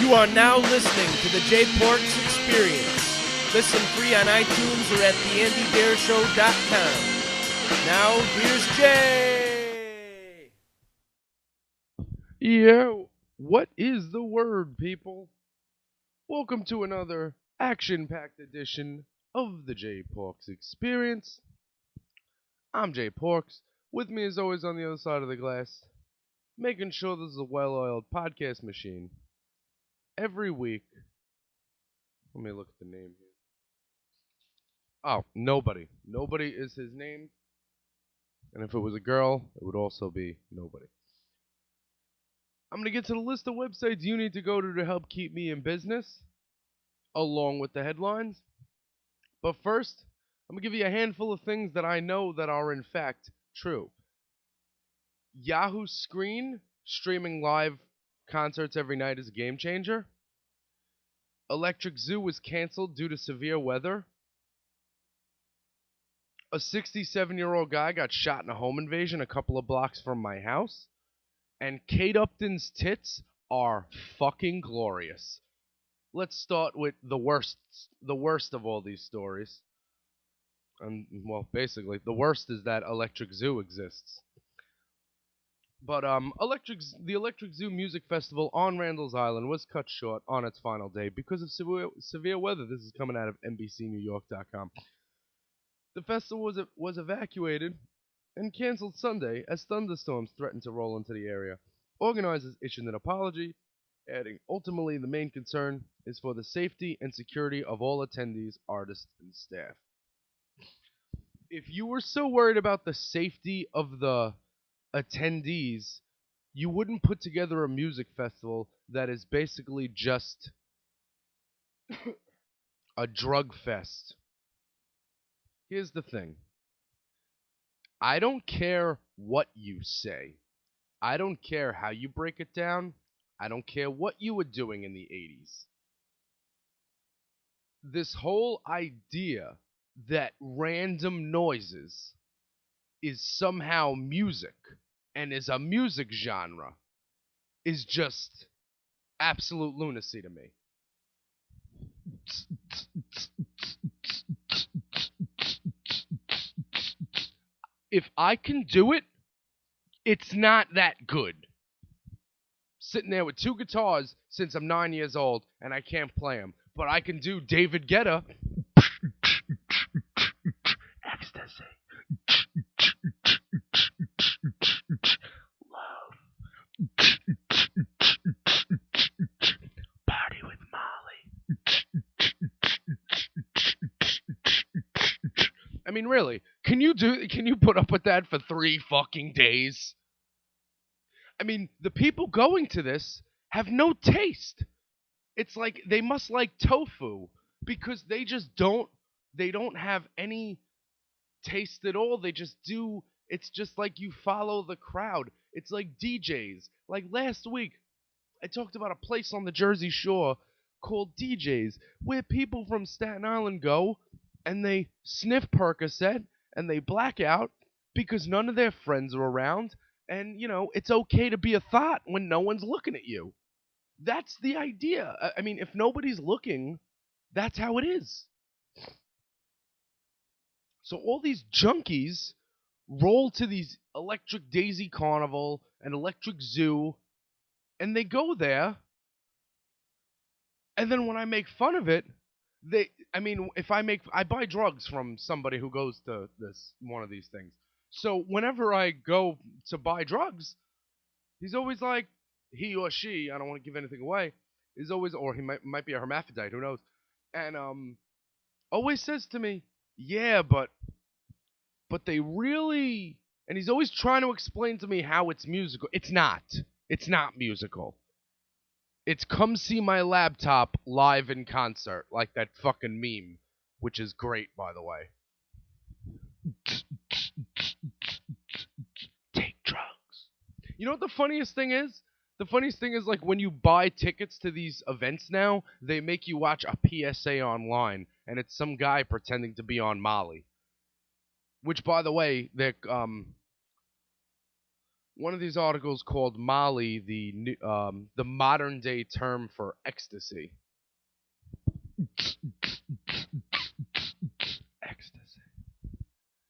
You are now listening to the J Porks Experience. Listen free on iTunes or at theandydareshow.com. Now, here's Jay. Yo, what is the word, people? Welcome to another action-packed edition of the J Porks Experience. I'm J Porks. With me, as always, on the other side of the glass, making sure this is a well-oiled podcast machine. Every week, let me look at the name here. Oh, Nobody. Nobody is his name. And if it was a girl, it would also be Nobody. I'm going to get to the list of websites you need to go to help keep me in business, along with the headlines. But first, I'm going to give you a handful of things that I know that are in fact true. Yahoo Screen, streaming live concerts every night, is a game changer. Electric Zoo was canceled due to severe weather. A 67-year-old guy got shot in a home invasion a couple of blocks from my house. And Kate Upton's tits are fucking glorious. Let's start with the worst of all these stories. Well, basically, the worst is that Electric Zoo exists. But the Electric Zoo Music Festival on Randall's Island was cut short on its final day because of severe weather. This is coming out of NBCNewYork.com. The festival was evacuated and canceled Sunday as thunderstorms threatened to roll into the area. Organizers issued an apology, adding, ultimately the main concern is for the safety and security of all attendees, artists, and staff. If you were so worried about the safety of the attendees, you wouldn't put together a music festival that is basically just a drug fest. Here's the thing. I don't care what you say. I don't care how you break it down. I don't care what you were doing in the 80s. This whole idea that random noises is somehow music and is a music genre is just absolute lunacy to me. If I can do it, it's not that good. Sitting there with two guitars since I'm 9 years old and I can't play them, but I can do David Guetta. Ecstasy. Love. Party with Molly. I mean, really, can you put up with that for 3 fucking days? I mean, the people going to this have no taste. It's like they must like tofu because they don't have any taste at all. They just do. It's just like you follow the crowd. It's like DJs. Like last week, I talked about a place on the Jersey Shore called DJs where people from Staten Island go and they sniff Percocet and they black out because none of their friends are around. And, you know, it's okay to be a thought when no one's looking at you. That's the idea. I mean, if nobody's looking, that's how it is. So all these junkies roll to these Electric Daisy Carnival and Electric Zoo, and they go there, and then when I make fun of it, I buy drugs from somebody who goes to one of these things. So whenever I go to buy drugs, he's always like, he or she, I don't want to give anything away, is always, or he might be a hermaphrodite, who knows, and always says to me, yeah, but they really, and he's always trying to explain to me how it's musical. It's not musical. It's come see my laptop live in concert, like that fucking meme, which is great, by the way. Take drugs. You know what the funniest thing is? The funniest thing is, like, when you buy tickets to these events now, they make you watch a PSA online, and it's some guy pretending to be on Molly. Which, by the way, One of these articles called Molly, the modern day term for ecstasy. Ecstasy.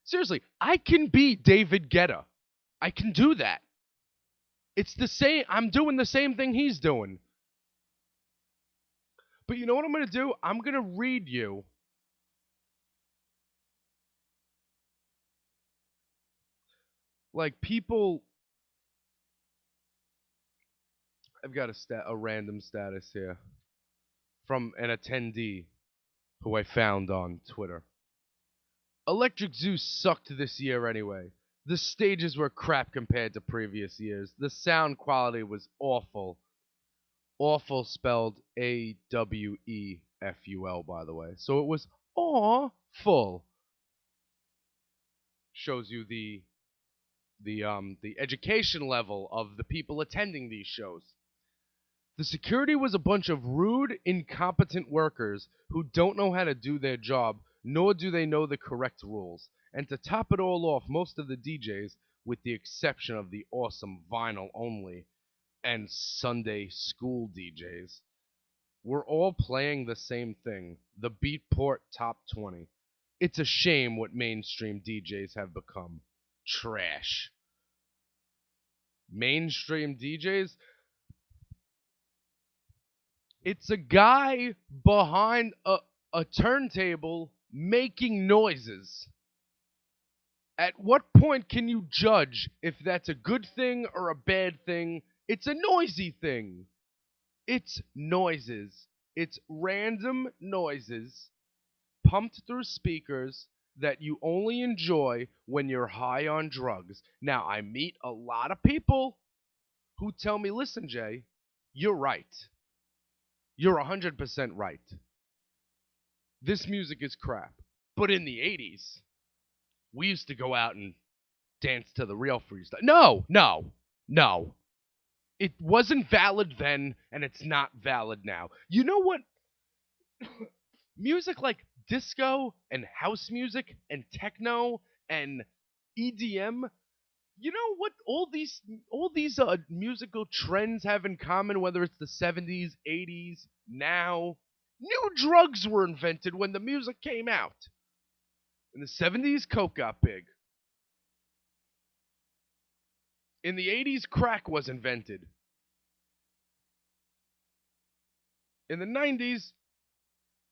Seriously, I can be David Guetta. I can do that. It's the same. I'm doing the same thing he's doing. But you know what I'm going to do? I'm going to read you like people. I've got a random status here from an attendee who I found on Twitter. Electric Zoo sucked this year anyway. The stages were crap compared to previous years. The sound quality was awful. Awful spelled Aweful, by the way. So it was awful. Shows you the education level of the people attending these shows. The security was a bunch of rude, incompetent workers who don't know how to do their job, nor do they know the correct rules. And to top it all off, most of the DJs, with the exception of the awesome vinyl only and Sunday school DJs, were all playing the same thing, the Beatport Top 20. It's a shame what mainstream DJs have become. Trash. Mainstream DJs? It's a guy behind a turntable making noises. At what point can you judge if that's a good thing or a bad thing? It's a noisy thing. It's noises. It's random noises pumped through speakers that you only enjoy when you're high on drugs. Now, I meet a lot of people who tell me, listen, Jay, you're right. You're 100% right. This music is crap. But in the 80s, we used to go out and dance to the real freestyle. No. It wasn't valid then, and it's not valid now. You know what? Music like disco and house music and techno and EDM, you know what all these musical trends have in common, whether it's the 70s, 80s, now? New drugs were invented when the music came out. In the 70s, coke got big. In the 80s, crack was invented. In the 90s,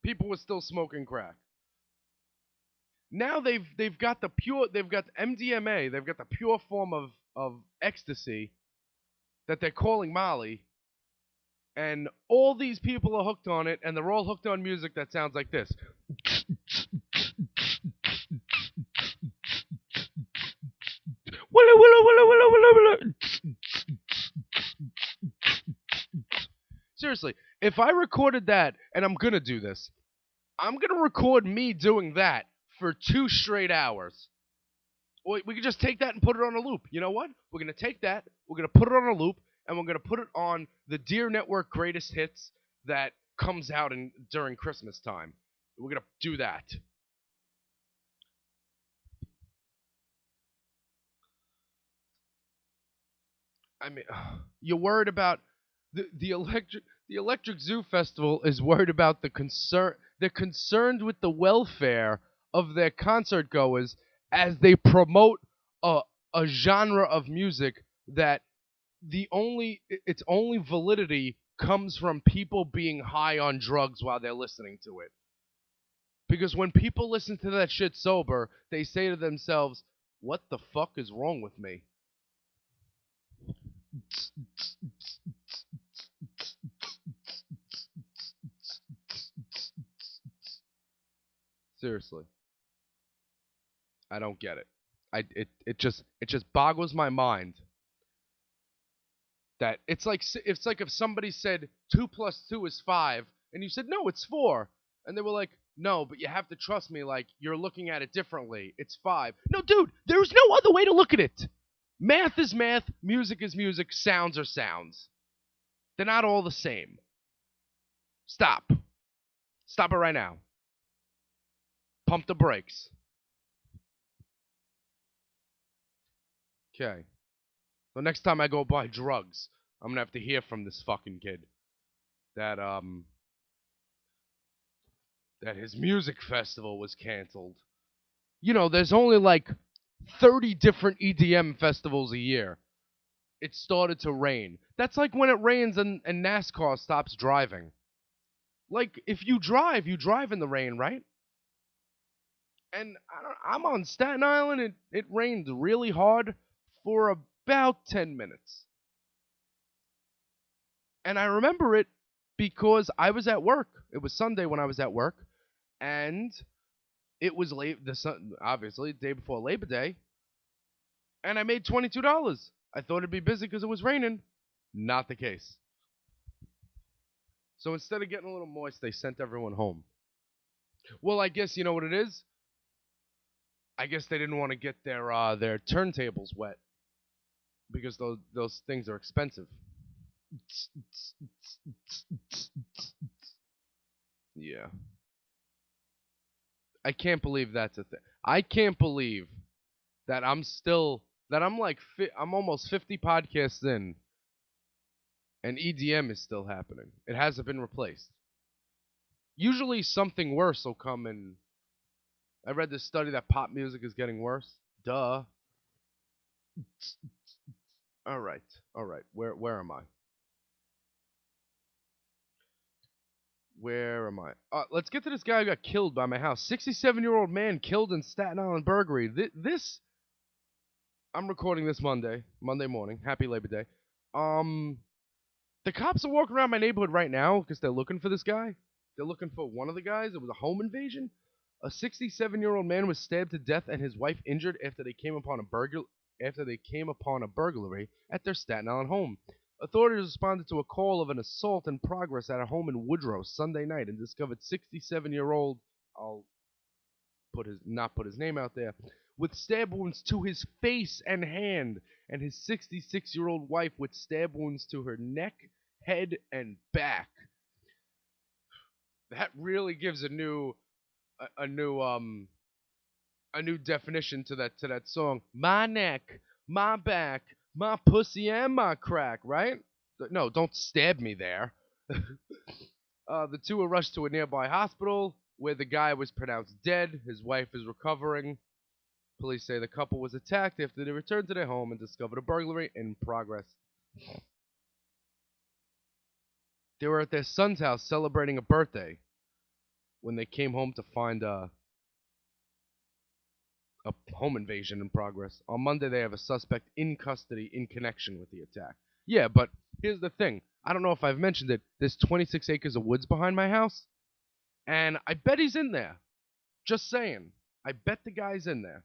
people were still smoking crack. Now they've got MDMA, they've got the pure form of ecstasy that they're calling Molly, and all these people are hooked on it, and they're all hooked on music that sounds like this. Seriously, if I recorded that, and I'm gonna do this, I'm gonna record me doing that for 2 straight hours. We could just take that and put it on a loop. You know what? We're gonna take that, we're gonna put it on a loop, and we're gonna put it on the Deer Network Greatest Hits that comes out during Christmas time. We're gonna do that. I mean, you're worried about the Electric Zoo Festival is worried about the concern. They're concerned with the welfare of their concert goers as they promote a genre of music that its only validity comes from people being high on drugs while they're listening to it. Because when people listen to that shit sober, they say to themselves, "What the fuck is wrong with me?" Seriously. I don't get it. It just boggles my mind that it's like if somebody said 2 + 2 is 5 and you said no, it's 4, and they were like, no, but you have to trust me, like you're looking at it differently. It's 5. No, dude, there's no other way to look at it. Math is math, music is music, sounds are sounds. They're not all the same. Stop. Stop it right now. Pump the brakes. Okay. So next time I go buy drugs, I'm gonna have to hear from this fucking kid that that his music festival was canceled. You know, there's only like 30 different EDM festivals a year. It started to rain. That's like when it rains and NASCAR stops driving. Like, if you drive in the rain, right? And I'm on Staten Island. It rained really hard for about 10 minutes. And I remember it because I was at work. It was Sunday when I was at work. And it was obviously, the day before Labor Day. And I made $22. I thought it'd be busy because it was raining. Not the case. So instead of getting a little moist, they sent everyone home. Well, I guess you know what it is? I guess they didn't want to get their turntables wet because those things are expensive. Yeah. I can't believe that's a thing. I can't believe that I'm almost 50 podcasts in and EDM is still happening. It hasn't been replaced. Usually something worse will come in. I read this study that pop music is getting worse. Duh. All right. Where am I? Where am I? Let's get to this guy who got killed by my house. 67-year-old man killed in Staten Island burglary. I'm recording this Monday morning. Happy Labor Day. The cops are walking around my neighborhood right now because they're looking for this guy. They're looking for one of the guys. It was a home invasion. A 67-year-old man was stabbed to death and his wife injured after they came upon a burglary at their Staten Island home. Authorities responded to a call of an assault in progress at a home in Woodrow Sunday night and discovered 67-year-old, I'll not put his name out there, with stab wounds to his face and hand, and his 66-year-old wife with stab wounds to her neck, head, and back. That really gives a new definition to that song. My neck, my back, my pussy, and my crack, right? No, don't stab me there. The two were rushed to a nearby hospital where the guy was pronounced dead. His wife is recovering. Police say the couple was attacked after they returned to their home and discovered a burglary in progress. They were at their son's house celebrating a birthday when they came home to find a home invasion in progress. On Monday, they have a suspect in custody in connection with the attack. Yeah, but here's the thing. I don't know if I've mentioned it. There's 26 acres of woods behind my house, and I bet he's in there. Just saying. I bet the guy's in there.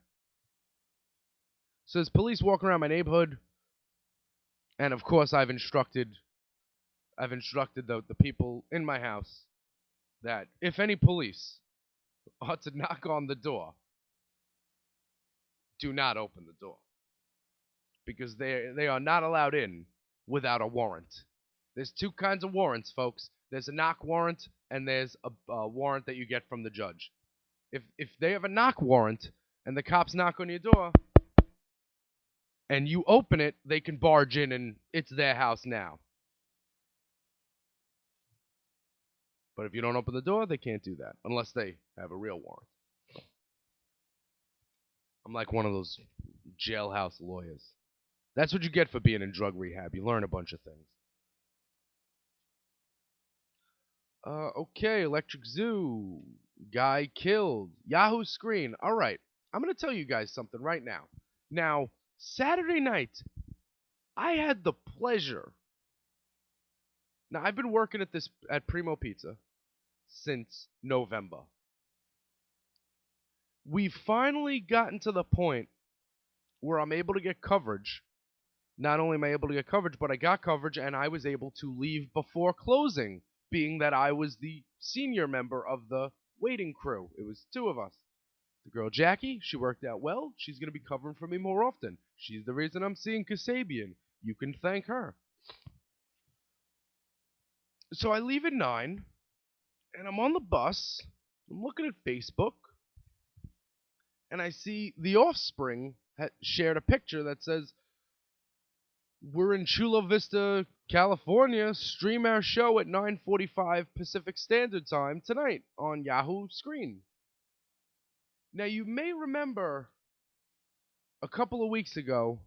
So there's police walking around my neighborhood, and of course I've instructed the people in my house that if any police are to knock on the door, do not open the door. Because they are not allowed in without a warrant. There's two kinds of warrants, folks. There's a knock warrant, and there's a warrant that you get from the judge. If they have a knock warrant, and the cops knock on your door, and you open it, they can barge in, and it's their house now. But if you don't open the door, they can't do that, unless they have a real warrant. I'm like one of those jailhouse lawyers. That's what you get for being in drug rehab. You learn a bunch of things. Okay, Electric Zoo. Guy killed. Yahoo screen. All right. I'm going to tell you guys something right now. Now, Saturday night, I had the pleasure. Now, I've been working at Primo Pizza since November. We've finally gotten to the point where I'm able to get coverage. Not only am I able to get coverage, but I got coverage and I was able to leave before closing, being that I was the senior member of the waiting crew. It was two of us. The girl Jackie, she worked out well. She's going to be covering for me more often. She's the reason I'm seeing Kasabian. You can thank her. So I leave at 9, and I'm on the bus. I'm looking at Facebook, and I see the Offspring shared a picture that says, We're in Chula Vista, California. Stream our show at 9:45 Pacific Standard Time tonight on Yahoo Screen. Now, you may remember a couple of weeks ago,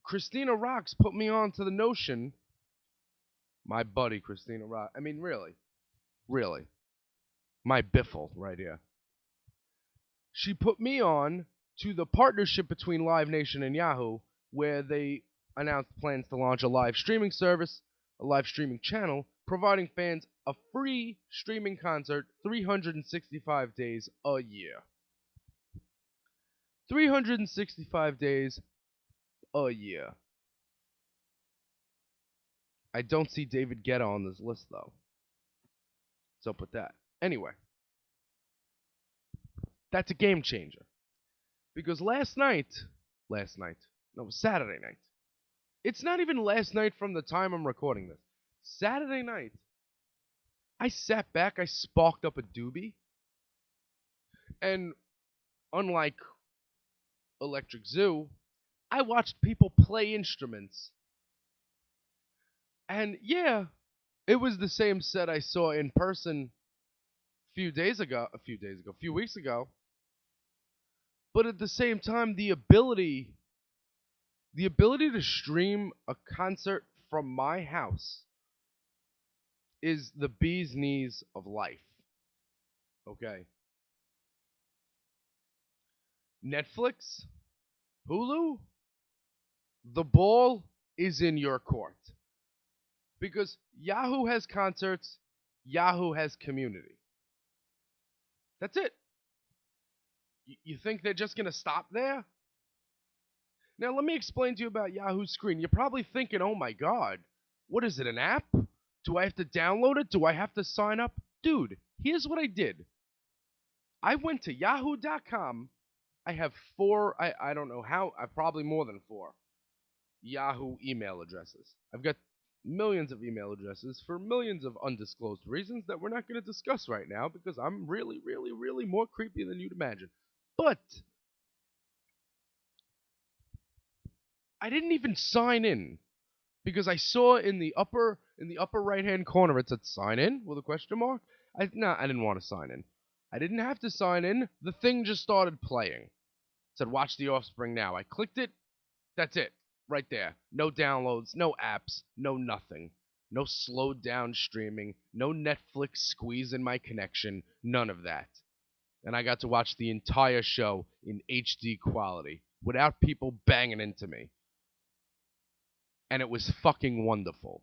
Christina Rocks put me on to the notion. My buddy Christina Rock. I mean, really, my biffle right here. She put me on to the partnership between Live Nation and Yahoo, where they announced plans to launch a live streaming service, a live streaming channel, providing fans a free streaming concert 365 days a year. 365 days a year. I don't see David Guetta on this list, though. What's up with that? Anyway, that's a game changer. Because Saturday night. It's not even last night from the time I'm recording this. Saturday night, I sat back, I sparked up a doobie, and unlike Electric Zoo, I watched people play instruments. And yeah, it was the same set I saw in person a few weeks ago. But at the same time, the ability to stream a concert from my house is the bee's knees of life. Okay. Netflix, Hulu, the ball is in your court. Because Yahoo has concerts, Yahoo has community. That's it. You think they're just going to stop there? Now, let me explain to you about Yahoo Screen. You're probably thinking, oh my god, what is it, an app? Do I have to download it? Do I have to sign up? Dude, here's what I did. I went to yahoo.com. I have I don't know how, probably more than 4 Yahoo email addresses. I've got millions of email addresses for millions of undisclosed reasons that we're not going to discuss right now because I'm really, really, really more creepy than you'd imagine. But I didn't even sign in because I saw in the upper right hand corner it said sign in with a question mark. I didn't want to sign in. I didn't have to sign in. The thing just started playing. It said watch the Offspring now. I clicked it. That's it. Right there. No downloads, no apps, no nothing. No slowed down streaming, no Netflix squeezing my connection, none of that. And I got to watch the entire show in HD quality without people banging into me. And it was fucking wonderful.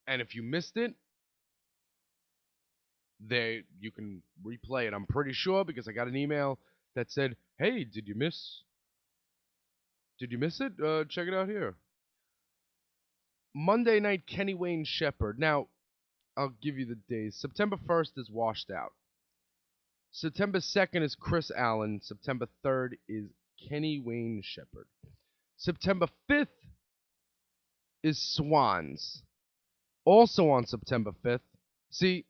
And if you missed it, you can replay it. I'm pretty sure because I got an email that said, "Hey, did you miss it? Check it out here." Monday night, Kenny Wayne Shepherd. Now, I'll give you the days. September 1st is Washed Out. September 2nd is Chris Allen. September 3rd is Kenny Wayne Shepherd. September 5th is Swans. Also on September 5th. See,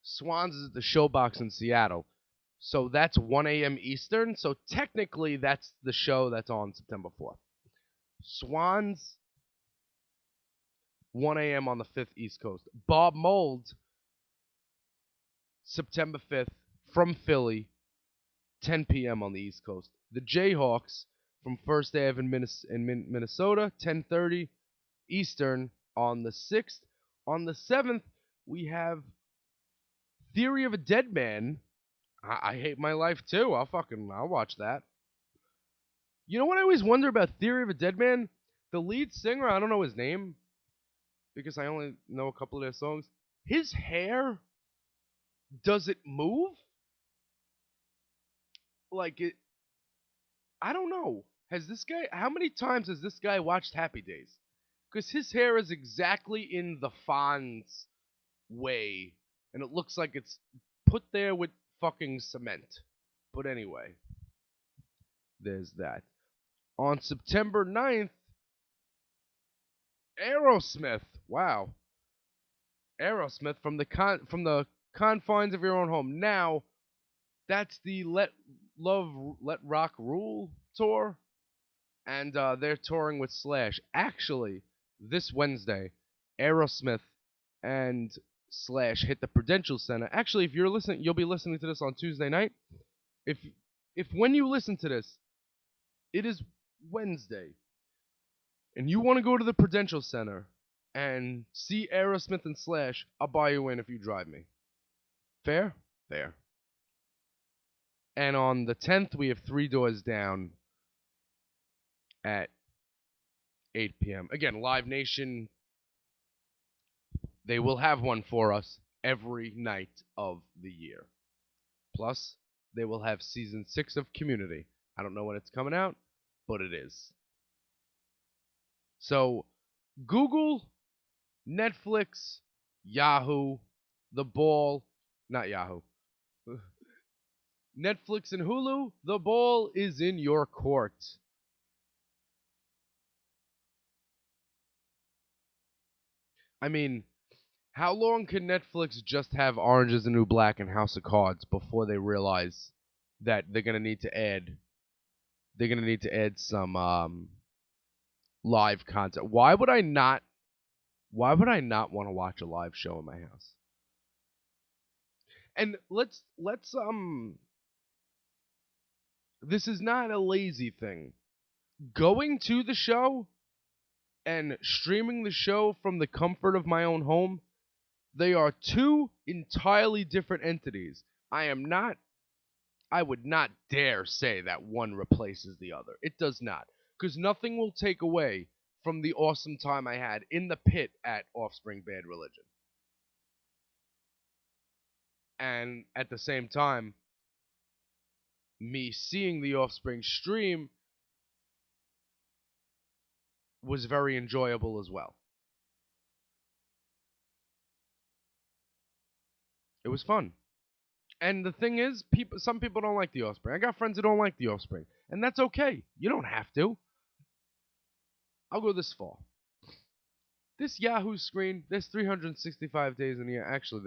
Swans is at the Showbox in Seattle. So that's 1 a.m. Eastern. So technically that's the show that's on September 4th. Swans, 1 a.m. on the 5th East Coast. Bob Mould, September 5th, from Philly, 10 p.m. on the East Coast. The Jayhawks from First Ave in Minnesota, 10:30 Eastern on the 6th. On the 7th, we have Theory of a Dead Man. I hate my life too. I'll watch that. You know what I always wonder about Theory of a Dead Man? The lead singer, I don't know his name because I only know a couple of their songs. His hair, does it move? Like it, I don't know. How many times has this guy watched Happy Days? Because his hair is exactly in the Fonz way, and it looks like it's put there with fucking cement. But anyway, there's that. On September 9th, Aerosmith. Wow. Aerosmith from the confines of your own home. Now, that's the Let Rock Rule tour, and they're touring with Slash. Actually, this Wednesday, Aerosmith and Slash hit the Prudential Center. Actually, if you're listening, you'll be listening to this on Tuesday night. If when you listen to this, it is Wednesday, and you want to go to the Prudential Center and see Aerosmith and Slash, I'll buy you in if you drive me. Fair? Fair. And on the 10th, we have Three Doors Down at 8 p.m. Again, Live Nation, they will have one for us every night of the year. Plus, they will have Season 6 of Community. I don't know when it's coming out, but it is. So, Google, Netflix, Yahoo, The Ball, not Yahoo. Netflix and Hulu, the ball is in your court. I mean, how long can Netflix just have Orange is the New Black and House of Cards before they realize that they're gonna need to add some live content? Why would I not want to watch a live show in my house? And let's this is not a lazy thing. Going to the show and streaming the show from the comfort of my own home, they are two entirely different entities. I would not dare say that one replaces the other. It does not. Because nothing will take away from the awesome time I had in the pit at Offspring Bad Religion. And at the same time, me seeing the Offspring stream was very enjoyable as well. It was fun. And the thing is, some people don't like the Offspring. I got friends who don't like the Offspring. And that's okay. You don't have to. I'll go this far. This Yahoo screen, there's 365 days in a year. Actually,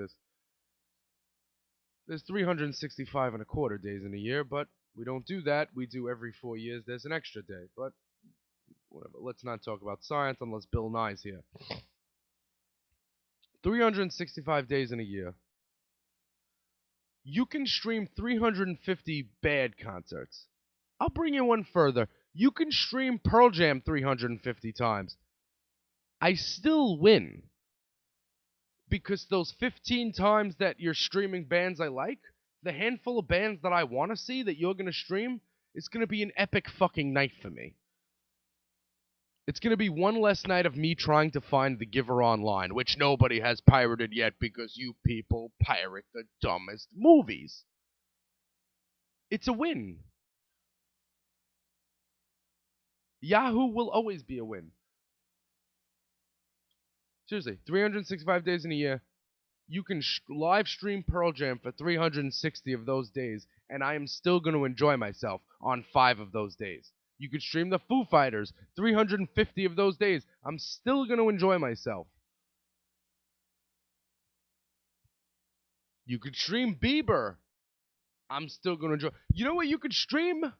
there's 365 and a quarter days in a year, but we don't do that. We do every 4 years. There's an extra day, but whatever. Let's not talk about science unless Bill Nye's here. 365 days in a year. You can stream 350 bad concerts. I'll bring you one further. You can stream Pearl Jam 350 times. I still win. Because those 15 times that you're streaming bands I like, the handful of bands that I want to see that you're going to stream, it's going to be an epic fucking night for me. It's going to be one less night of me trying to find The Giver online, which nobody has pirated yet because you people pirate the dumbest movies. It's a win. Yahoo will always be a win. Seriously, 365 days in a year, you can live stream Pearl Jam for 360 of those days, and I am still going to enjoy myself on 5 of those days. You could stream the Foo Fighters 350 of those days. I'm still going to enjoy myself. You could stream Bieber. I'm still going to enjoy. You know what you could stream?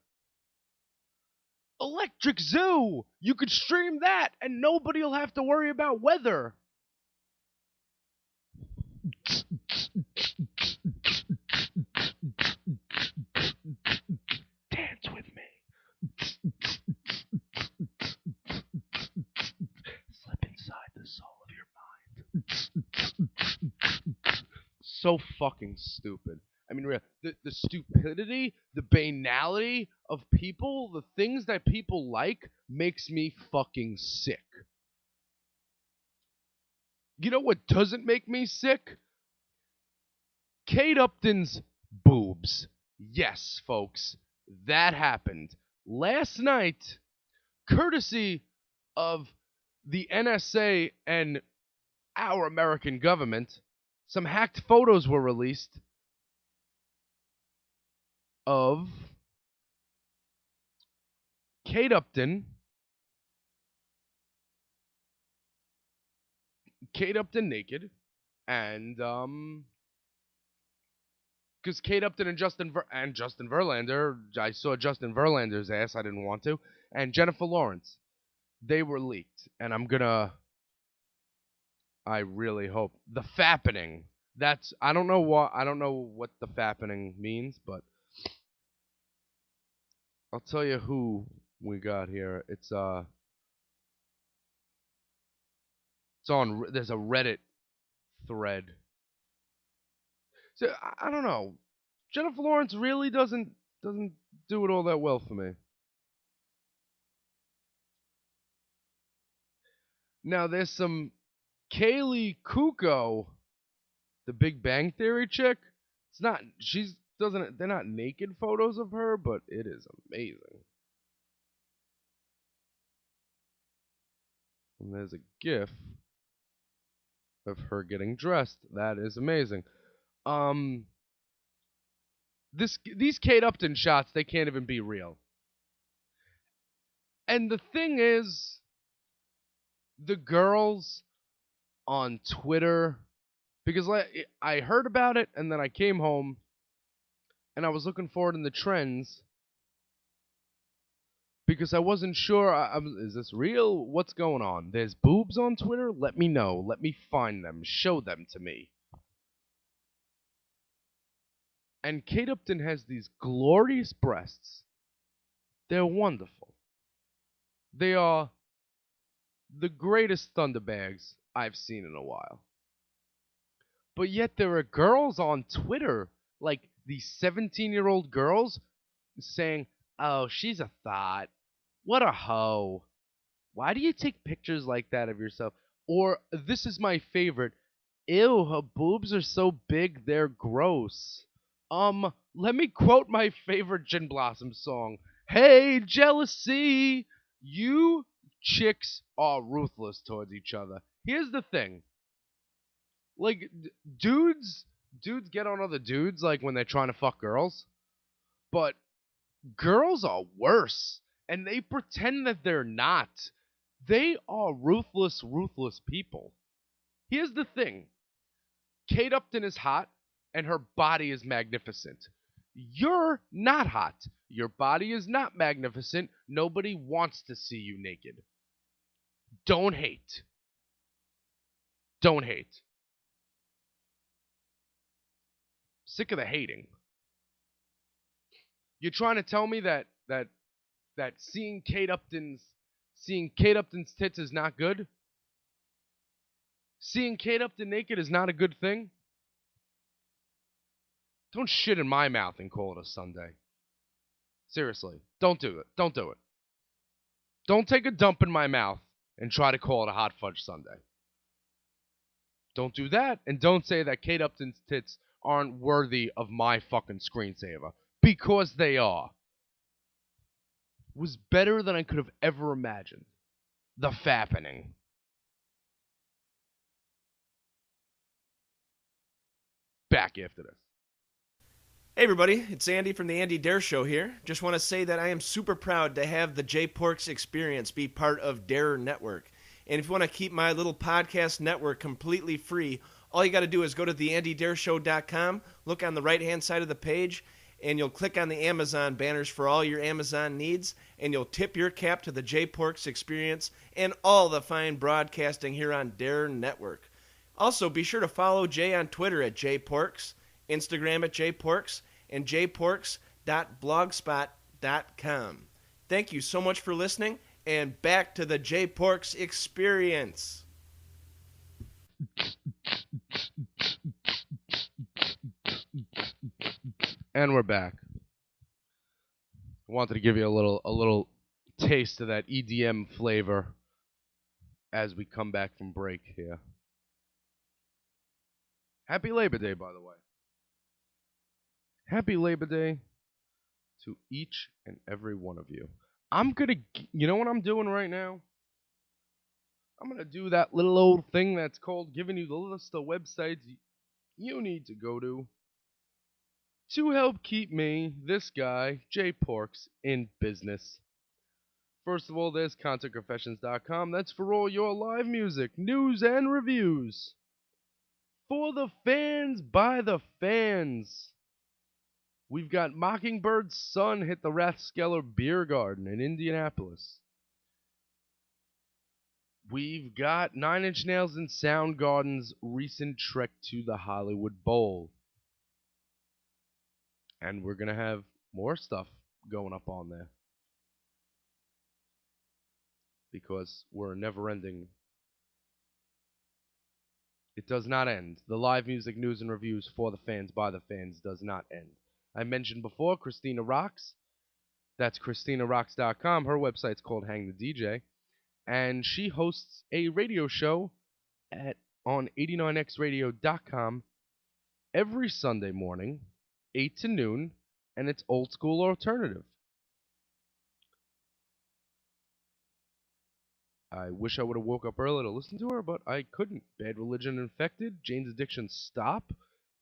Electric Zoo. You could stream that, and nobody will have to worry about weather. Dance with me. Slip inside the soul of your mind. So fucking stupid. I mean, the stupidity, the banality of people, the things that people like, makes me fucking sick. You know what doesn't make me sick? Kate Upton's boobs. Yes, folks, that happened. Last night, courtesy of the NSA and our American government, some hacked photos were released of Kate Upton naked, And because Kate Upton and Justin Verlander, I saw Justin Verlander's ass. I didn't want to, and Jennifer Lawrence, they were leaked, and I really hope the fappening. I don't know what the fappening means, but I'll tell you who we got here. It's there's a Reddit thread. So I don't know. Jennifer Lawrence really doesn't do it all that well for me. Now there's some Kaylee Kuko, the Big Bang Theory chick. It's not she's doesn't they're not naked photos of her, but it is amazing. And there's a gif of her getting dressed. That is amazing. These Kate Upton shots, they can't even be real. And the thing is, the girls on Twitter, because I heard about it and then I came home and I was looking for it in the trends because I wasn't sure. Is this real? What's going on? There's boobs on Twitter? Let me know. Let me find them. Show them to me. And Kate Upton has these glorious breasts. They're wonderful. They are the greatest thunderbags I've seen in a while. But yet there are girls on Twitter, like these 17-year-old girls, saying, "Oh, she's a thought. What a hoe. Why do you take pictures like that of yourself?" Or, this is my favorite, "Ew, her boobs are so big, they're gross." Let me quote my favorite Gin Blossom song. Hey, jealousy! You chicks are ruthless towards each other. Here's the thing. Like, dudes get on other dudes, like, when they're trying to fuck girls. But girls are worse. And they pretend that they're not. They are ruthless people. Here's the thing. Kate Upton is hot, and her body is magnificent. You're not hot. Your body is not magnificent. Nobody wants to see you naked. Don't hate. Don't hate. Sick of the hating. You're trying to tell me that seeing Kate Upton's tits is not good? Seeing Kate Upton naked is not a good thing? Don't shit in my mouth and call it a Sunday. Seriously, don't do it. Don't do it. Don't take a dump in my mouth and try to call it a hot fudge Sunday. Don't do that, and don't say that Kate Upton's tits aren't worthy of my fucking screensaver. Because they are. It was better than I could have ever imagined. The fappening. Back after this. Hey everybody, it's Andy from the Andy Dare Show here. Just want to say that I am super proud to have the J Porks Experience be part of Dare Network. And if you want to keep my little podcast network completely free, all you got to do is go to theandydareshow.com, look on the right-hand side of the page, and you'll click on the Amazon banners for all your Amazon needs, and you'll tip your cap to the J Porks Experience and all the fine broadcasting here on Dare Network. Also, be sure to follow Jay on Twitter at JPorks, Instagram at JPorks, and jporks.blogspot.com. Thank you so much for listening, and back to the J Porks Experience. And we're back. I wanted to give you a little taste of that EDM flavor as we come back from break here. Happy Labor Day, by the way. Happy Labor Day to each and every one of you. You know what I'm doing right now? I'm going to do that little old thing that's called giving you the list of websites you need to go to help keep me, this guy, J Porks, in business. First of all, there's ConcertConfessions.com. That's for all your live music, news, and reviews. For the fans, by the fans. We've got Mockingbird's son hit the Rathskeller Beer Garden in Indianapolis. We've got Nine Inch Nails and Soundgarden's recent trek to the Hollywood Bowl. And we're going to have more stuff going up on there. Because we're never ending. It does not end. The live music news and reviews for the fans by the fans does not end. I mentioned before Christina Rocks. That's ChristinaRocks.com. Her website's called Hang the DJ. And she hosts a radio show on 89xradio.com every Sunday morning, 8 to noon, and it's old school alternative. I wish I would have woke up early to listen to her, but I couldn't. Bad Religion Infected, Jane's Addiction Stop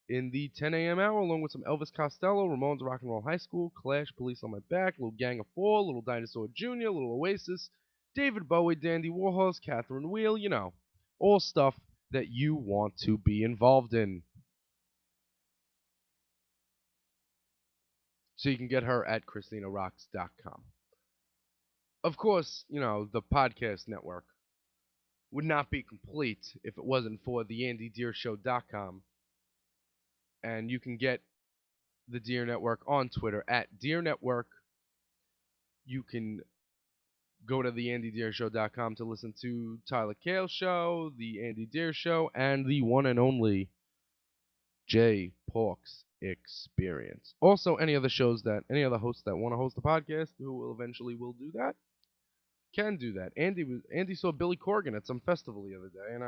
in the 10 a.m. hour, along with some Elvis Costello, Ramones Rock and Roll High School, Clash, Police on My Back, Little Gang of Four, Little Dinosaur Jr., Little Oasis, David Bowie, Dandy Warhols, Catherine Wheel, you know, all stuff that you want to be involved in. So you can get her at ChristinaRocks.com. Of course, you know, the podcast network would not be complete if it wasn't for the AndyDeerShow.com. And you can get the Deer Network on Twitter at Deer Network. You can go to the AndyDeerShow.com to listen to Tyler Cale's show, the Andy Deer Show, and the one and only Jay Pork's Experience. Also, any other hosts that want to host a podcast who will eventually do that, can do that. Andy saw Billy Corgan at some festival the other day, and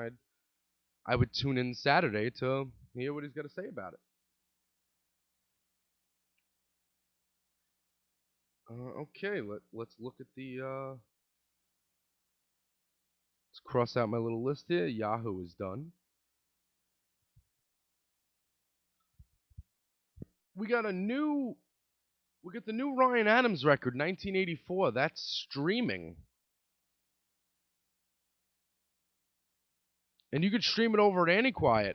I would tune in Saturday to hear what he's got to say about it. Okay, let's look at the let's cross out my little list here. Yahoo is done. We got the new Ryan Adams record, 1984. That's streaming. And you could stream it over at Anyquiet,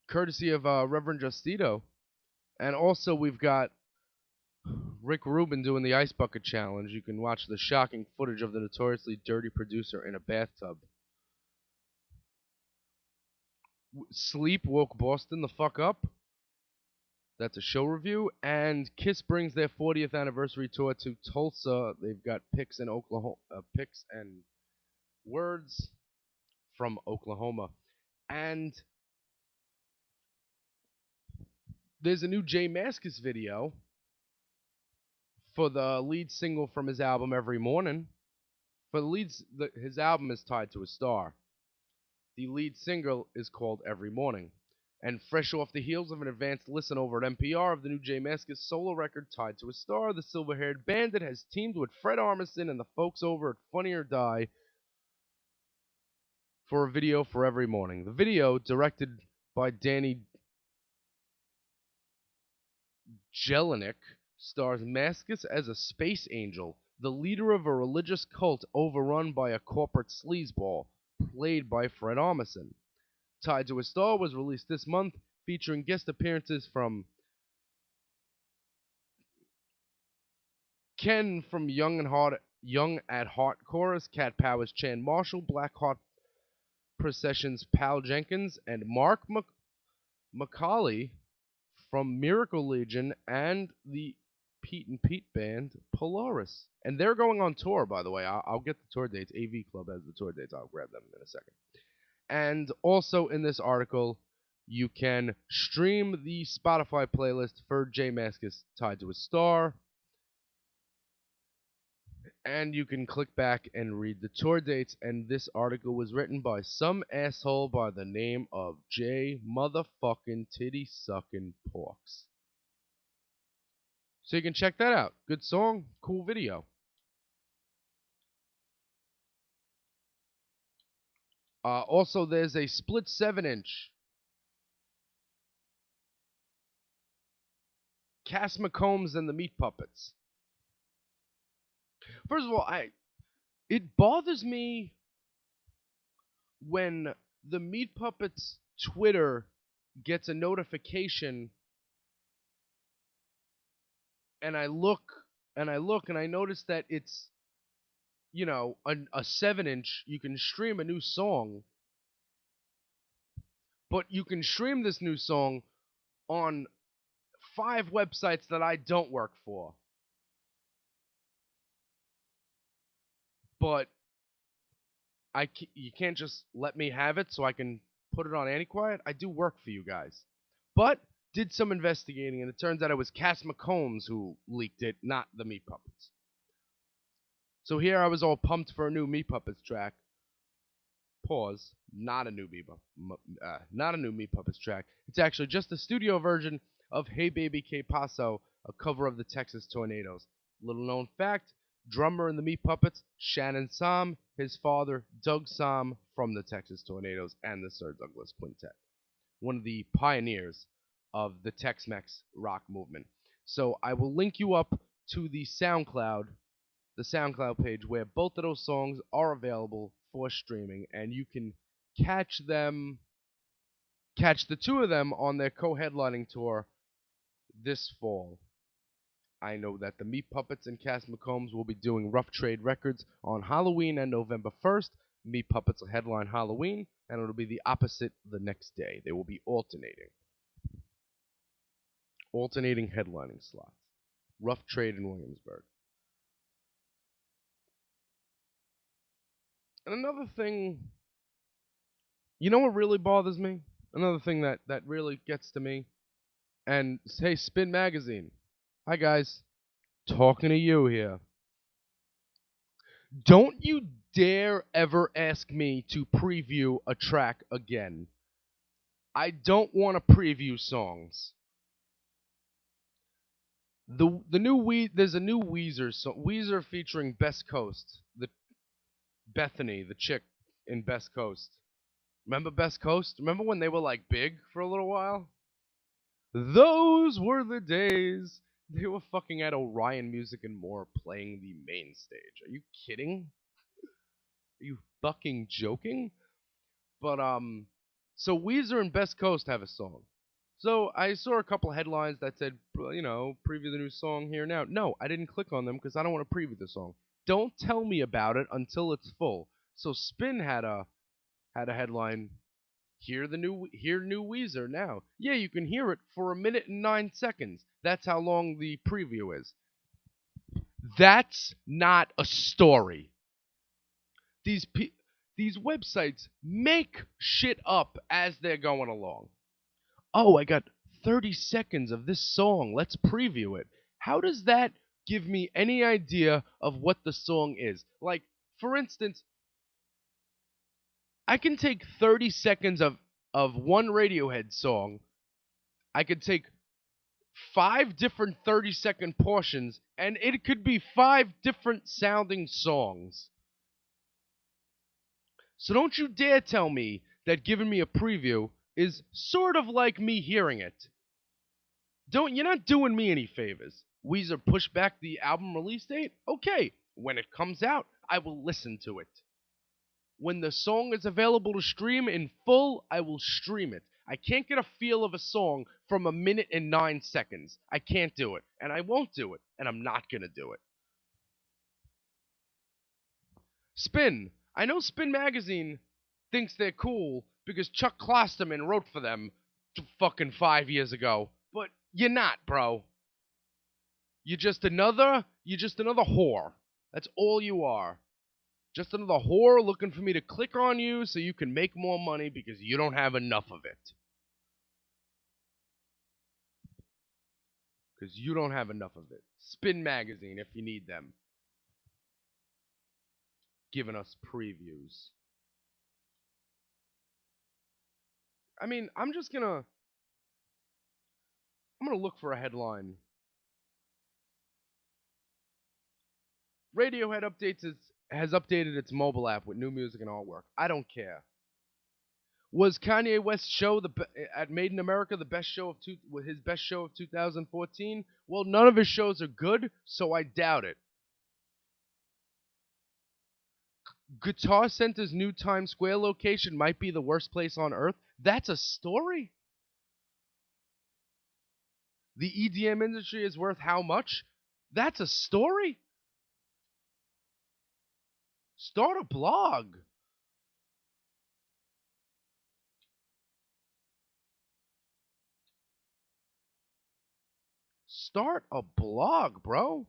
courtesy of Reverend Justito. And also we've got Rick Rubin doing the Ice Bucket Challenge. You can watch the shocking footage of the notoriously dirty producer in a bathtub. Sleep woke Boston the fuck up. That's a show review. And Kiss brings their 40th anniversary tour to Tulsa. They've got pics and words from Oklahoma. And there's a new Jay Mascis video for the lead single from his album Every Morning. His album is tied to a star. The lead single is called Every Morning. And fresh off the heels of an advanced listen over at NPR of the new Jay Mascis solo record Tied to a Star, the silver-haired bandit has teamed with Fred Armisen and the folks over at Funny or Die for a video for Every Morning. The video, directed by Danny Jelinek, stars Mascis as a space angel, the leader of a religious cult overrun by a corporate sleazeball, played by Fred Armisen. Tied to a Star was released this month, featuring guest appearances from Ken from Young at Heart Chorus, Cat Powers Chan Marshall, Black Heart Procession's Pal Jenkins, and Mark McCauley from Miracle Legion and the Pete and Pete band Polaris. And they're going on tour, by the way. I'll get the tour dates. AV Club has the tour dates. I'll grab them in a second. And also in this article, you can stream the Spotify playlist for Jay Mascis Tied to a Star. And you can click back and read the tour dates. And this article was written by some asshole by the name of Jay motherfucking titty sucking Porks. So you can check that out. Good song, cool video. Also, there's a split 7-inch Cass McCombs and the Meat Puppets. First of all, it bothers me when the Meat Puppets Twitter gets a notification, and I look and I notice that it's, a 7-inch. You can stream a new song, but you can stream this new song on 5 websites that I don't work for. But you can't just let me have it so I can put it on Antiquiet. I do work for you guys. But did some investigating, and it turns out it was Cass McCombs who leaked it, not the Meat Puppets. So here I was all pumped for a new Meat Puppets track. Pause. Not a new Meat Puppets track. It's actually just a studio version of Hey Baby Que Paso, a cover of the Texas Tornadoes. Little known fact, drummer in the Meat Puppets, Shannon Sam, his father, Doug Sam, from the Texas Tornadoes and the Sir Douglas Quintet. One of the pioneers of the Tex-Mex rock movement. So I will link you up to the SoundCloud page where both of those songs are available for streaming, and you can catch the 2 of them on their co-headlining tour this fall. I know that the Meat Puppets and Cass McCombs will be doing Rough Trade Records on Halloween and November 1st. Meat Puppets will headline Halloween, and it'll be the opposite the next day. They will be alternating headlining slots. Rough Trade in Williamsburg. And another thing, you know what really bothers me? Another thing that really gets to me? And hey, Spin Magazine. Hi guys, talking to you here. Don't you dare ever ask me to preview a track again. I don't want to preview songs. There's a new Weezer song, Weezer featuring Best Coast, the Bethany, the chick in Best Coast. Remember Best Coast? Remember when they were like big for a little while? Those were the days. They were fucking at Orion Music and More playing the main stage. Are you kidding? Are you fucking joking? But so Weezer and Best Coast have a song. So I saw a couple headlines that said, preview the new song here now. No, I didn't click on them because I don't want to preview the song. Don't tell me about it until it's full. So Spin had a headline. Hear new Weezer now. Yeah, you can hear it for 1 minute and 9 seconds. That's how long the preview is. That's not a story. These websites make shit up as they're going along. Oh, I got 30 seconds of this song. Let's preview it. How does that give me any idea of what the song is? Like, for instance, I can take 30 seconds of one Radiohead song. I could take 5 different 30-second portions, and it could be 5 different sounding songs. So don't you dare tell me that giving me a preview is sort of like me hearing it. You're not doing me any favors. Weezer pushed back the album release date? Okay, when it comes out, I will listen to it. When the song is available to stream in full, I will stream it. I can't get a feel of a song from 1 minute and 9 seconds. I can't do it, and I won't do it, and I'm not going to do it. Spin. I know Spin Magazine thinks they're cool because Chuck Klosterman wrote for them fucking 5 years ago, but you're not, bro. You're just another whore. That's all you are. Just another whore looking for me to click on you so you can make more money because you don't have enough of it. Because you don't have enough of it. Spin Magazine if you need them. Giving us previews. I mean, I'm gonna look for a headline. Radiohead has updated its mobile app with new music and artwork. I don't care. Was Kanye West's show at Made in America his best show of 2014? Well, none of his shows are good, so I doubt it. Guitar Center's new Times Square location might be the worst place on earth. That's a story. The EDM industry is worth how much? That's a story. Start a blog. Start a blog, bro.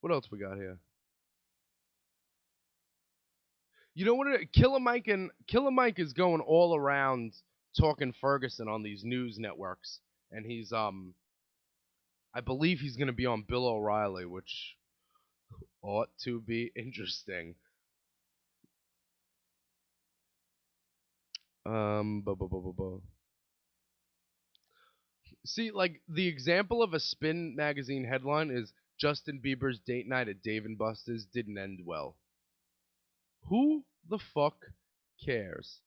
What else we got here? You know what? Killer Mike is going all around talking Ferguson on these news networks, and he's I believe he's going to be on Bill O'Reilly, which ought to be interesting. Bu- bu- bu- bu- bu. See, like the example of a Spin magazine headline is Justin Bieber's date night at Dave and Buster's didn't end well. Who the fuck cares?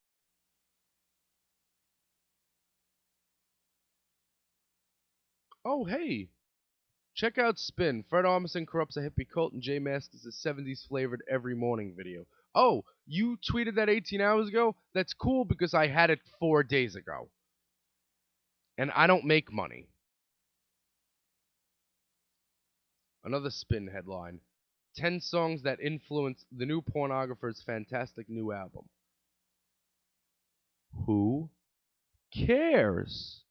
Oh, hey, check out Spin. Fred Armisen corrupts a hippie cult and Jay Mask is a 70s flavored every morning video. Oh, you tweeted that 18 hours ago? That's cool because I had it 4 days ago. And I don't make money. Another Spin headline. 10 songs that influenced the new pornographer's fantastic new album. Who cares?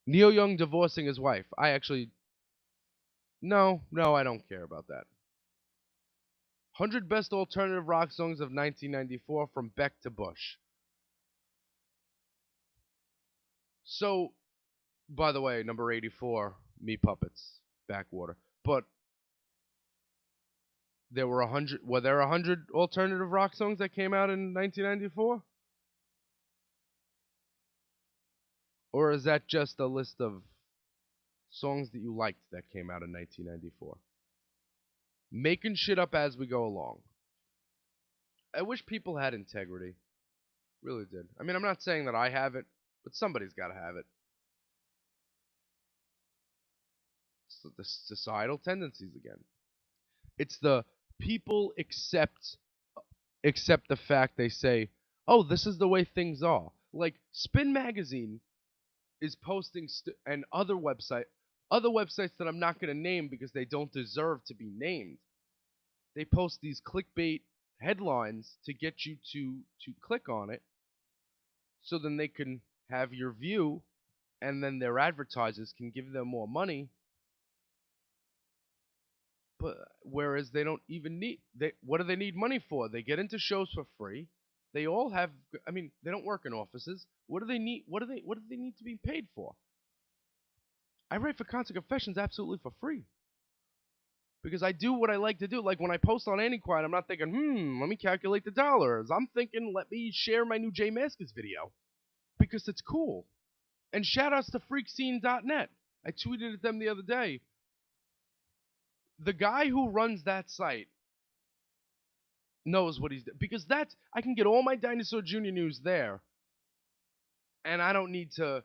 Neil Young divorcing his wife. No, I don't care about that. 100 best alternative rock songs of 1994 from Beck to Bush. So, by the way, number 84, Me Puppets, Backwater. But were there 100 alternative rock songs that came out in 1994? Or is that just a list of songs that you liked that came out in 1994? Making shit up as we go along. I wish people had integrity. Really did. I mean, I'm not saying that I have it, but somebody's got to have it. It's the societal tendencies again. It's the people accept the fact they say, "Oh, this is the way things are." Like Spin magazine is posting and other websites that I'm not going to name because they don't deserve to be named. They post these clickbait headlines to get you to click on it, so then they can have your view, and then their advertisers can give them more money. But whereas they don't even need what do they need money for? They get into shows for free. They all have. I mean, they don't work in offices. What do they need? What do they need to be paid for? I write for Constant Confessions absolutely for free because I do what I like to do. Like when I post on Anyquiet, I'm not thinking, let me calculate the dollars. I'm thinking, let me share my new Jay Mascis video because it's cool. And shout outs to freakscene.net. I tweeted at them the other day. The guy who runs that site knows what he's doing because I can get all my Dinosaur Jr. news there, and I don't need to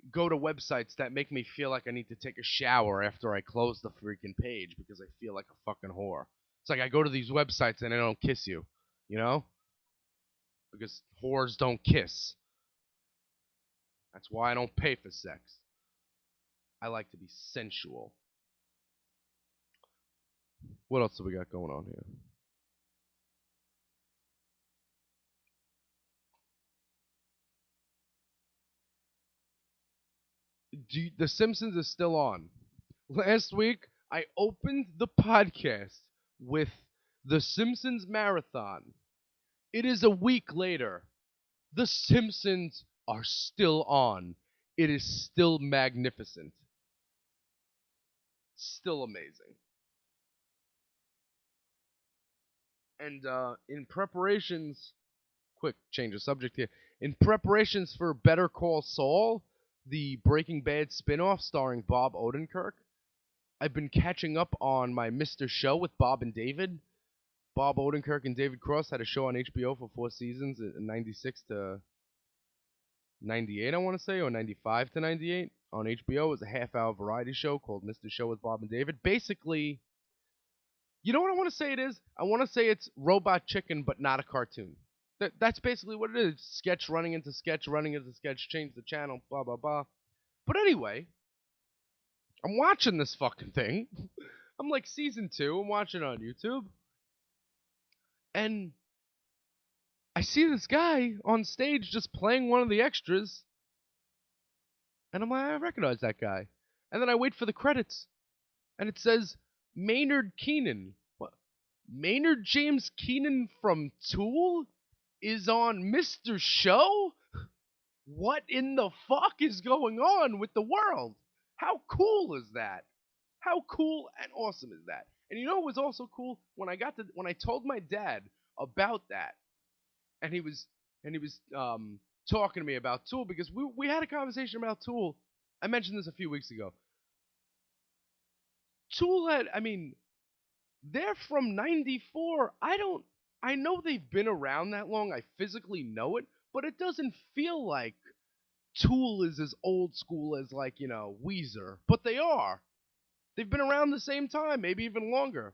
go to websites that make me feel like I need to take a shower after I close the freaking page because I feel like a fucking whore. It's like I go to these websites and they don't kiss you, you know? Because whores don't kiss. That's why I don't pay for sex. I like to be sensual. What else do we got going on here? The Simpsons is still on. Last week, I opened the podcast with The Simpsons Marathon. It is a week later. The Simpsons are still on. It is still magnificent. Still amazing. And in preparations, quick change of subject here. In preparations for Better Call Saul, the Breaking Bad spin-off starring Bob Odenkirk, I've been catching up on my Mr. Show with Bob and David. Bob Odenkirk and David Cross had a show on HBO for 4 seasons in 96 to 98, I want to say, or 95 to 98 on HBO. It was a half-hour variety show called Mr. Show with Bob and David. Basically, you know what I want to say it is? I want to say it's Robot Chicken, but not a cartoon. That's basically what it is. Sketch running into sketch, running into sketch, change the channel, blah, blah, blah. But anyway, I'm watching this fucking thing. I'm like season 2. I'm watching it on YouTube. And I see this guy on stage just playing one of the extras. And I'm like, I recognize that guy. And then I wait for the credits. And it says Maynard Keenan. What? Maynard James Keenan from Tool is on Mr. Show? What in the fuck is going on with the world? How cool is that? How cool and awesome is that? And you know what was also cool? When I told my dad about that, and he was talking to me about Tool, because we had a conversation about Tool. I mentioned this a few weeks ago. Tool they're from '94. I know they've been around that long. I physically know it, but it doesn't feel like Tool is as old school as, like, Weezer. But they are. They've been around the same time, maybe even longer.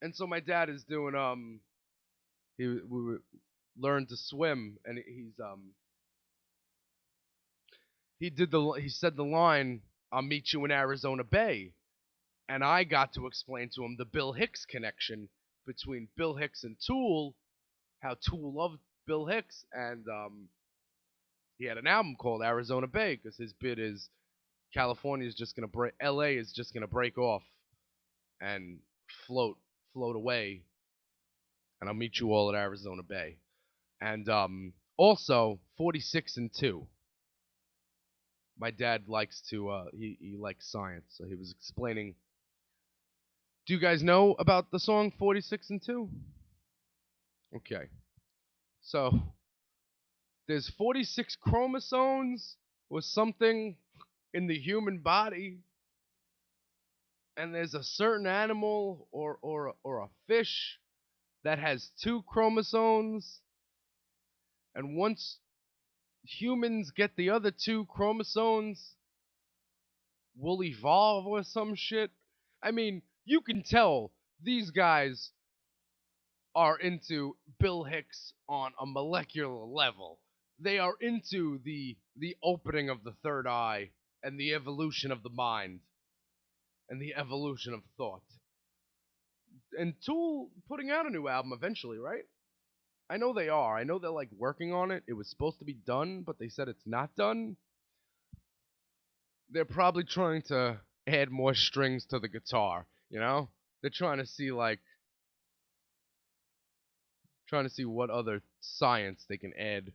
And so my dad is doing we learned to swim, and he said the line, "I'll meet you in Arizona Bay," and I got to explain to him the Bill Hicks connection between Bill Hicks and Tool, how Tool loved Bill Hicks, and he had an album called Arizona Bay because his bit is California is just gonna break, LA is just gonna break off and float away, and I'll meet you all at Arizona Bay. And also 46 and 2. My dad likes to he likes science, so he was explaining. Do you guys know about the song 46 and 2? Okay. So there's 46 chromosomes or something in the human body, and there's a certain animal or a fish that has 2 chromosomes, and once humans get the other 2 chromosomes, we'll evolve or some shit. I mean, you can tell these guys are into Bill Hicks on a molecular level. They are into the opening of the third eye and the evolution of the mind and the evolution of thought. And Tool putting out a new album eventually, right? I know they are. I know they're like working on it. It was supposed to be done, but they said it's not done. They're probably trying to add more strings to the guitar, you know? They're trying to see what other science they can add.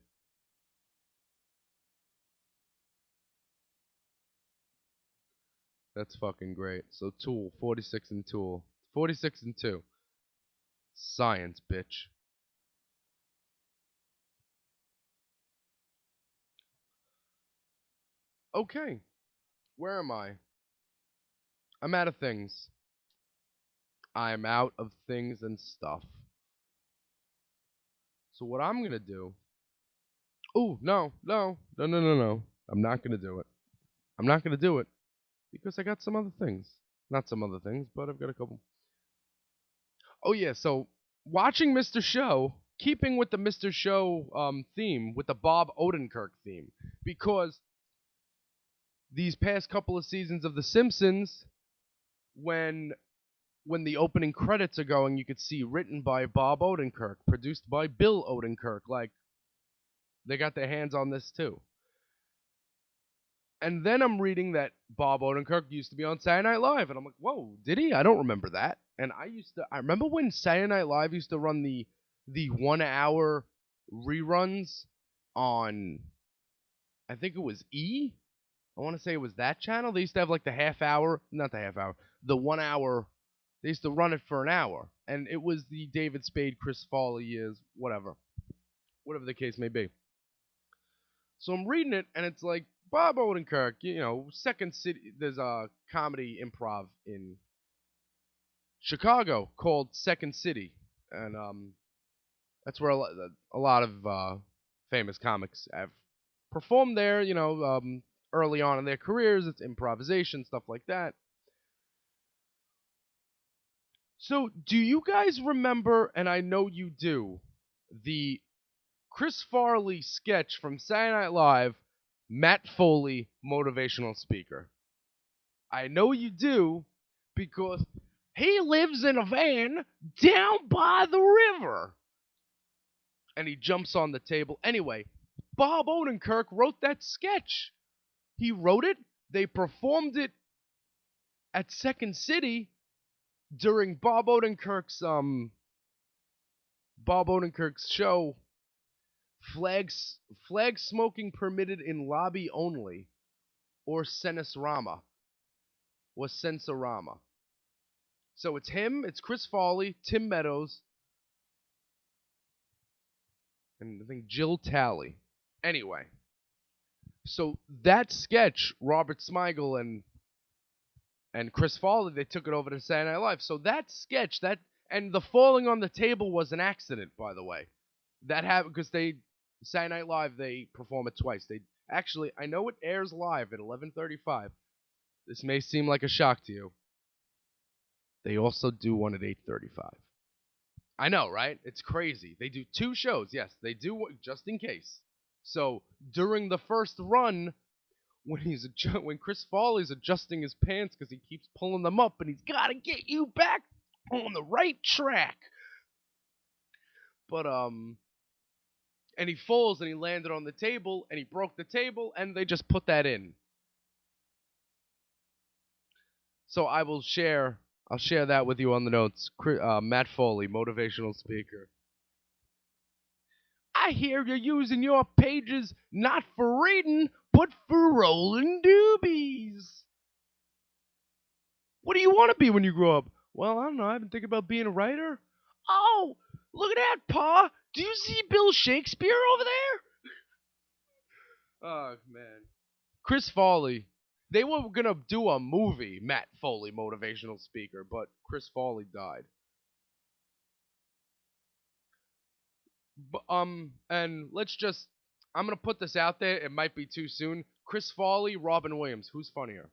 That's fucking great. So Tool, 46 and Tool. 46 and 2. Science, bitch. Okay. Where am I? I'm out of things. I'm out of things and stuff. So what I'm gonna do... Oh, no. I'm not gonna do it. I'm not gonna do it. Because I got some other things. Not some other things, but I've got a couple. Oh yeah, so watching Mr. Show, keeping with the Mr. Show theme, with the Bob Odenkirk theme, because these past couple of seasons of The Simpsons, when the opening credits are going, you could see written by Bob Odenkirk, produced by Bill Odenkirk, like they got their hands on this too. And then I'm reading that Bob Odenkirk used to be on Saturday Night Live, and I'm like, whoa, did he? I don't remember that. And I remember when Saturday Night Live used to run the 1 hour reruns on, I think it was E? I want to say it was that channel. They used to have like the 1 hour, they used to run it for an hour. And it was the David Spade, Chris Farley years, whatever the case may be. So I'm reading it, and it's like, Bob Odenkirk, Second City, there's a comedy improv in Chicago called Second City, and that's where a lot of famous comics have perform there, early on in their careers. It's improvisation, stuff like that. So, do you guys remember, and I know you do, the Chris Farley sketch from Saturday Night Live, Matt Foley, motivational speaker? I know you do because he lives in a van down by the river. And he jumps on the table. Anyway, Bob Odenkirk wrote that sketch. He wrote it. They performed it at Second City during Bob Odenkirk's show. Flag smoking permitted in lobby only, or Sensorama. So it's him, it's Chris Farley, Tim Meadows, and I think Jill Talley. Anyway, so that sketch, Robert Smigel and Chris Farley, they took it over to Saturday Night Live. So that sketch, and the falling on the table was an accident, by the way. That happened because Saturday Night Live, they perform it twice. Actually, I know it airs live at 11:35. This may seem like a shock to you. They also do one at 8:35. I know, right? It's crazy. They do 2 shows. Yes, they do, just in case. So during the first run, when Chris Farley's adjusting his pants because he keeps pulling them up, and he's got to get you back on the right track. But and he falls and he landed on the table and he broke the table, and they just put that in. So I'll share that with you on the notes. Matt Foley, motivational speaker. I hear you're using your pages not for reading, but for rolling doobies. What do you want to be when you grow up? Well, I don't know. I've been thinking about being a writer. Oh, look at that, Pa. Do you see Bill Shakespeare over there? Oh, man. Chris Farley. They were going to do a movie, Matt Foley, motivational speaker, but Chris Farley died. And I'm going to put this out there. It might be too soon. Chris Farley, Robin Williams. Who's funnier?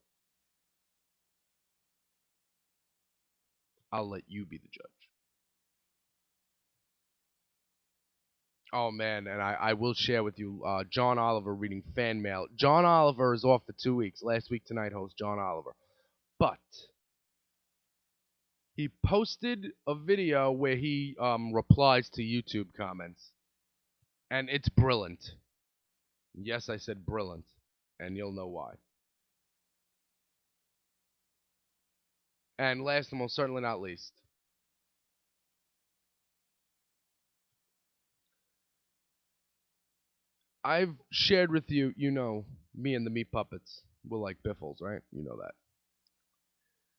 I'll let you be the judge. Oh, man, and I will share with you John Oliver reading fan mail. John Oliver is off for 2 weeks. Last Week Tonight host John Oliver. But he posted a video where he replies to YouTube comments. And it's brilliant. Yes, I said brilliant. And you'll know why. And last and most certainly not least, I've shared with you, me and the Meat Puppets. We're like Biffles, right? You know that.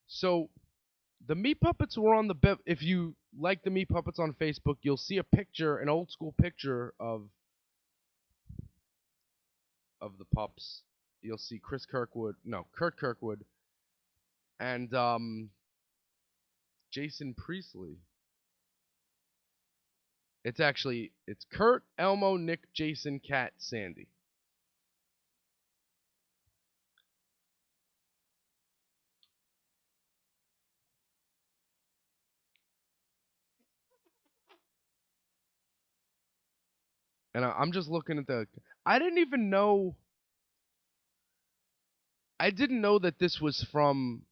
So, the Meat Puppets were on the... If you like the Meat Puppets on Facebook, you'll see a picture, an old school picture of the pups. You'll see Kurt Kirkwood, and Jason Priestley. It's Kurt, Elmo, Nick, Jason, Kat, Sandy. And I'm just looking at I didn't know that this was from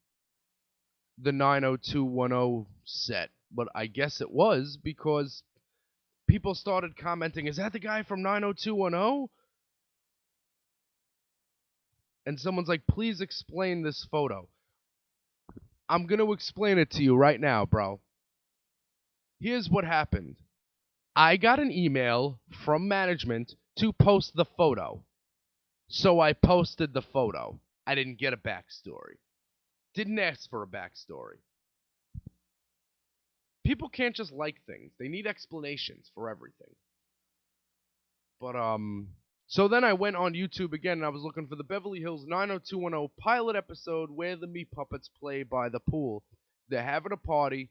the 90210 set, but I guess it was because people started commenting, is that the guy from 90210? And someone's like, please explain this photo. I'm going to explain it to you right now, bro. Here's what happened. I got an email from management to post the photo. So I posted the photo. I didn't get a backstory. Didn't ask for a backstory. People can't just like things. They need explanations for everything. But, so then I went on YouTube again and I was looking for the Beverly Hills 90210 pilot episode where the Meat Puppets play by the pool. They're having a party.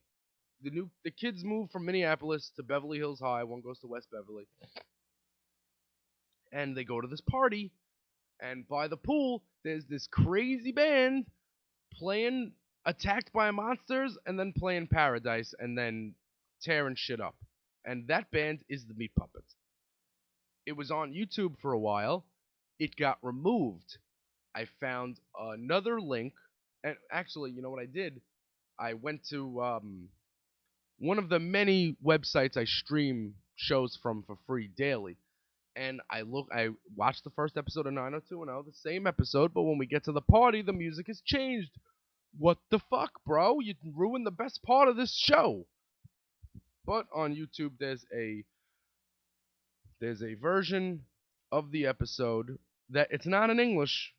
The kids move from Minneapolis to Beverly Hills High. One goes to West Beverly. and they go to this party, and by the pool, there's this crazy band playing Attacked by Monsters and then playing Paradise and then tearing shit up. And that band is the Meat Puppets. It was on YouTube for a while. It got removed. I found another link, and actually, you know what I did? I went to one of the many websites I stream shows from for free daily, and I watched the first episode of 90210, the same episode, but when we get to the party, the music has changed. What the fuck, bro? You ruined the best part of this show. But on YouTube, there's a version of the episode that it's not in English.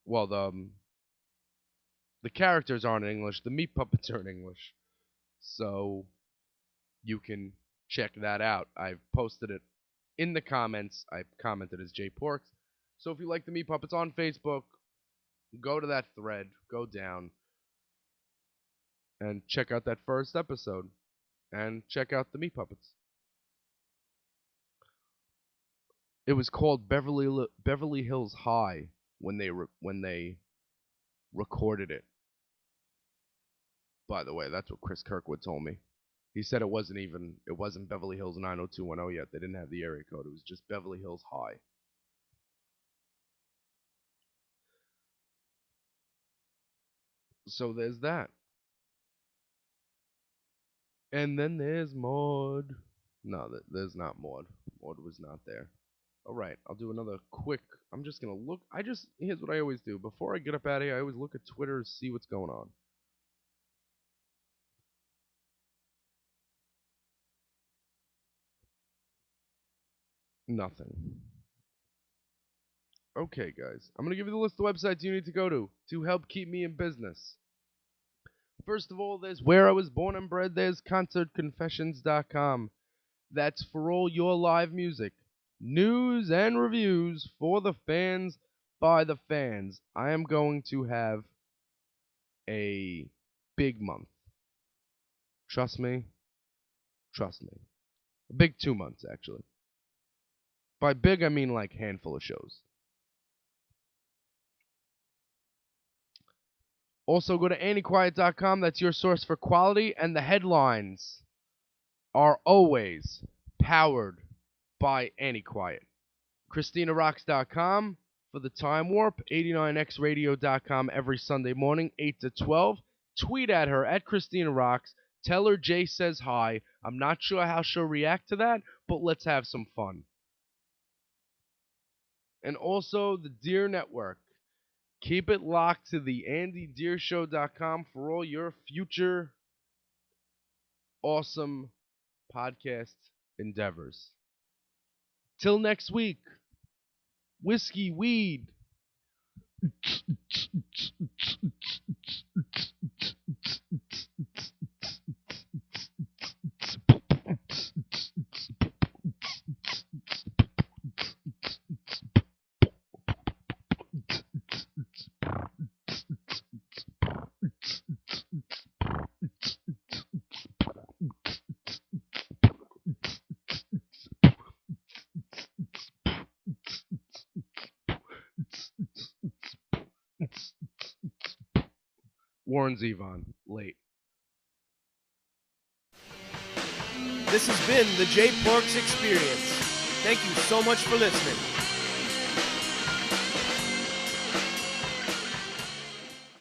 Well, the characters aren't in English. The Meat Puppets are in English. So you can check that out. I've posted it in the comments. I commented as J Porks. So if you like the Meat Puppets on Facebook, go to that thread, go down, and check out that first episode. And check out the Meat Puppets. It was called Beverly Hills High when they recorded it. By the way, that's what Chris Kirkwood told me. He said it wasn't Beverly Hills 90210 yet. They didn't have the area code. It was just Beverly Hills High. So there's that. And then there's Maud. No, there's not Maud. Maud was not there. Alright, I'll do another quick. I'm just gonna look. Here's what I always do. Before I get up out of here, I always look at Twitter to see what's going on. Nothing. Okay, guys. I'm gonna give you the list of websites you need to go to help keep me in business. First of all, there's Where I Was Born and Bred. There's ConcertConfessions.com. That's for all your live music. News and reviews for the fans by the fans. I am going to have a big month. Trust me. Trust me. A big 2 months, actually. By big, I mean like handful of shows. Also, go to AndyQuiet.com. That's your source for quality, and the headlines are always powered by AndyQuiet. ChristinaRocks.com for the Time Warp. 89xradio.com every Sunday morning, 8 to 12. Tweet at her at ChristinaRocks. Tell her Jay says hi. I'm not sure how she'll react to that, but let's have some fun. And also the Deer Network. Keep it locked to the AndyDeerShow.com for all your future awesome podcast endeavors. Till next week, whiskey, weed. Warren Zevon, late. This has been the J Porks Experience. Thank you so much for listening.